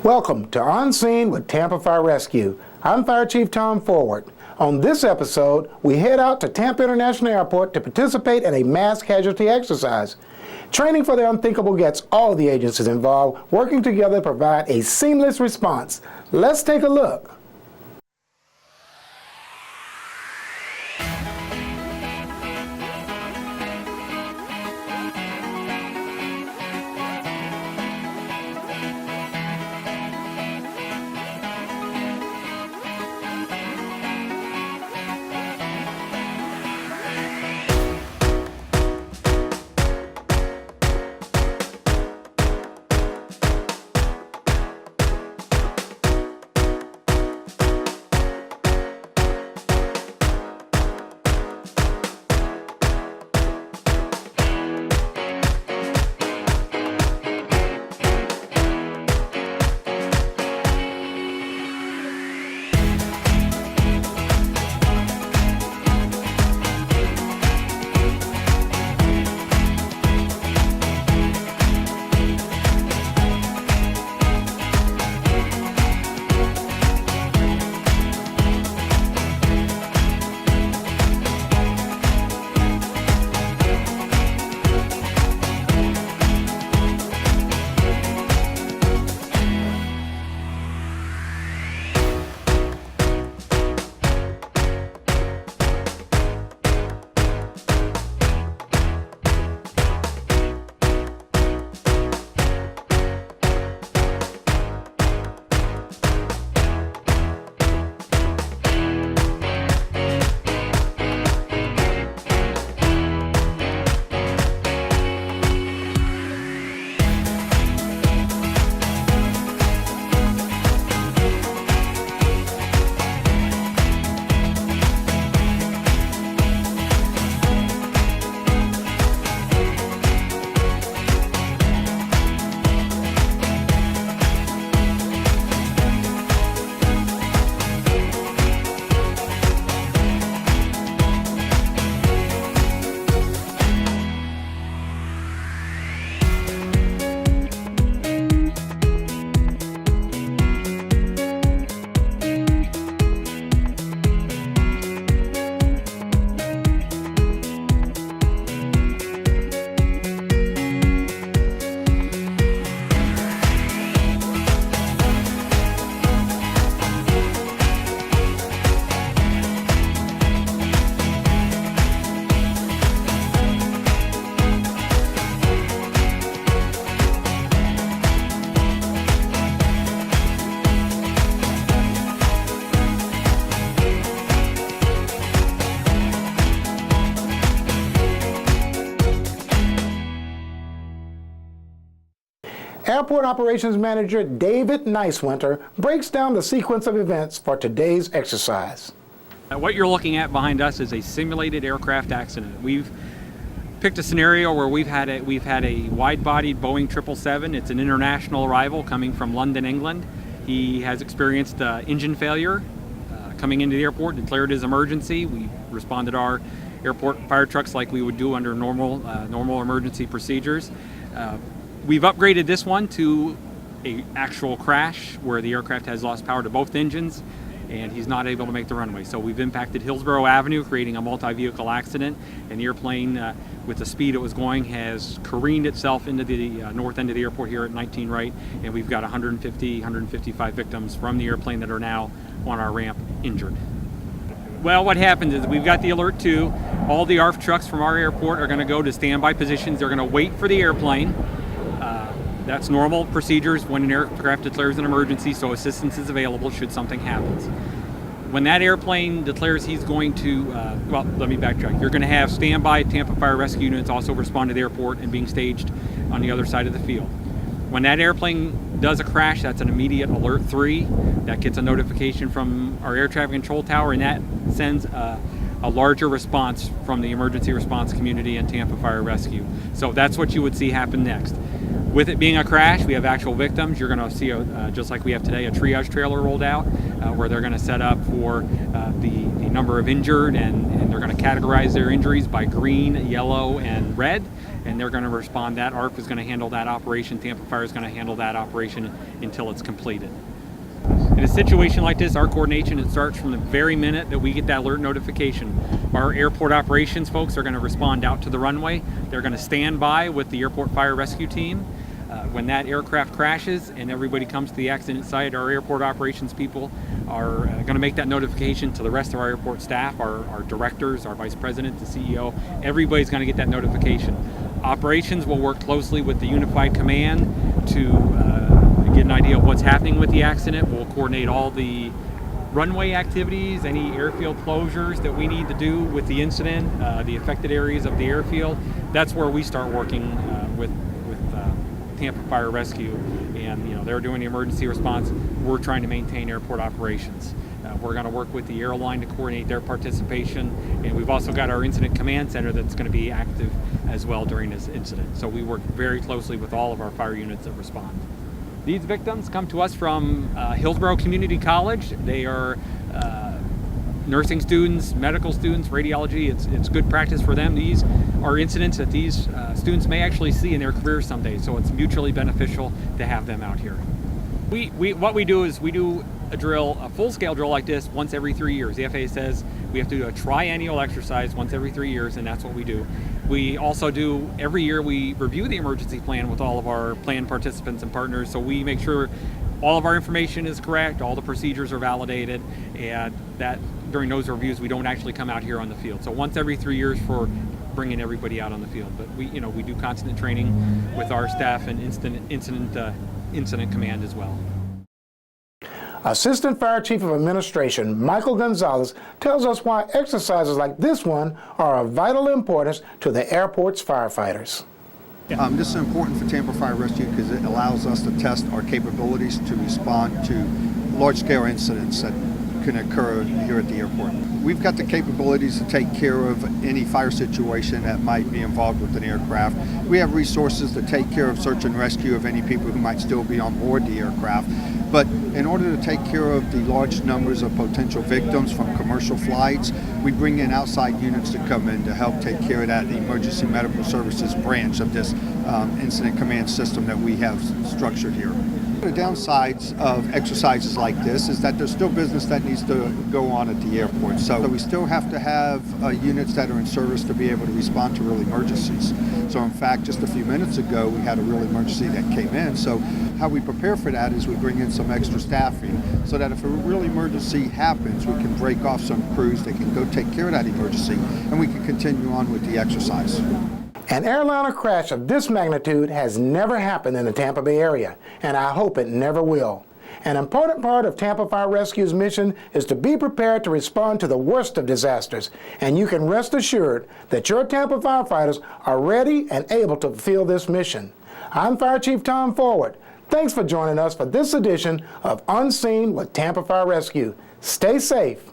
Welcome to On Scene with Tampa Fire Rescue. I'm Fire Chief Tom Forward. On this episode, we head out to Tampa International Airport to participate in a mass casualty exercise. Training for the unthinkable gets all the agencies involved working together to provide a seamless response. Let's take a look. Airport Operations Manager David Nicewinter breaks down the sequence of events for today's exercise. What you're looking at behind us is a simulated aircraft accident. We've picked a scenario where we've had a wide-bodied Boeing 777. It's an international arrival coming from London, England. He has experienced engine failure coming into the airport, declared his emergency. We responded to our airport fire trucks like we would do under normal emergency procedures. We've upgraded this one to an actual crash where the aircraft has lost power to both engines and he's not able to make the runway. So we've impacted Hillsborough Avenue, creating a multi-vehicle accident. And the airplane, with the speed it was going, has careened itself into the north end of the airport here at 19 right. And we've got 155 victims from the airplane that are now on our ramp injured. Well, what happens is we've got the alert 2. All the ARF trucks from our airport are going to go to standby positions. They're going to wait for the airplane. That's normal procedures when an aircraft declares an emergency, so assistance is available should something happen. When that airplane declares he's going to, well, let me backtrack. You're going to have standby Tampa Fire Rescue units also respond to the airport and being staged on the other side of the field. When that airplane does a crash, that's an immediate alert 3. That gets a notification from our air traffic control tower, and that sends a larger response from the emergency response community and Tampa Fire Rescue. So that's what you would see happen next. With it being a crash, we have actual victims. You're going to see, just like we have today, a triage trailer rolled out where they're going to set up for the number of injured, and they're going to categorize their injuries by green, yellow, and red. and they're going to respond. That ARF is going to handle that operation. Tampa Fire is going to handle that operation until it's completed. In a situation like this, our coordination, it starts from the very minute that we get that alert notification. Our airport operations folks are going to respond out to the runway. They're going to stand by with the airport fire rescue team. When that aircraft crashes and everybody comes to the accident site, our airport operations people are going to make that notification to the rest of our airport staff, our directors, our vice president, the CEO. Everybody's going to get that notification. Operations will work closely with the unified command to get an idea of what's happening with the accident. We'll coordinate all the runway activities, any airfield closures that we need to do with the incident, the affected areas of the airfield. That's where we start working with Tampa Fire Rescue, and they're doing the emergency response. We're trying to maintain airport operations. We're going to work with the airline to coordinate their participation, and we've also got our incident command center that's going to be active as well during this incident. So we work very closely with all of our fire units that respond. These victims come to us from Hillsborough Community College. They are nursing students, medical students, radiology. It's good practice for them. These are incidents that these students may actually see in their careers someday, so it's mutually beneficial to have them out here. What we do is we do a full-scale drill like this once every 3 years. The FAA says we have to do a triennial exercise once every 3 years, and that's what we do. We also do, every year we review the emergency plan with all of our plan participants and partners, so we make sure all of our information is correct, all the procedures are validated, and that during those reviews we don't actually come out here on the field. So once every 3 years for bringing everybody out on the field. But we do constant training with our staff and incident command as well. Assistant Fire Chief of Administration Michael Gonzalez tells us why exercises like this one are of vital importance to the airport's firefighters. This is important for Tampa Fire Rescue because it allows us to test our capabilities to respond to large-scale incidents that can occur here at the airport. We've got the capabilities to take care of any fire situation that might be involved with an aircraft. We have resources to take care of search and rescue of any people who might still be on board the aircraft. But in order to take care of the large numbers of potential victims from commercial flights, we bring in outside units to come in to help take care of that emergency medical services branch of this incident command system that we have structured here. The downsides of exercises like this is that there's still business that needs to go on at the airport. So we still have to have units that are in service to be able to respond to real emergencies. So in fact, just a few minutes ago, we had a real emergency that came in. So how we prepare for that is we bring in some extra staffing so that if a real emergency happens, we can break off some crews that can go take care of that emergency and we can continue on with the exercise. An airliner crash of this magnitude has never happened in the Tampa Bay area, and I hope it never will. An important part of Tampa Fire Rescue's mission is to be prepared to respond to the worst of disasters, and you can rest assured that your Tampa firefighters are ready and able to fulfill this mission. I'm Fire Chief Tom Forward. Thanks for joining us for this edition of Unseen with Tampa Fire Rescue. Stay safe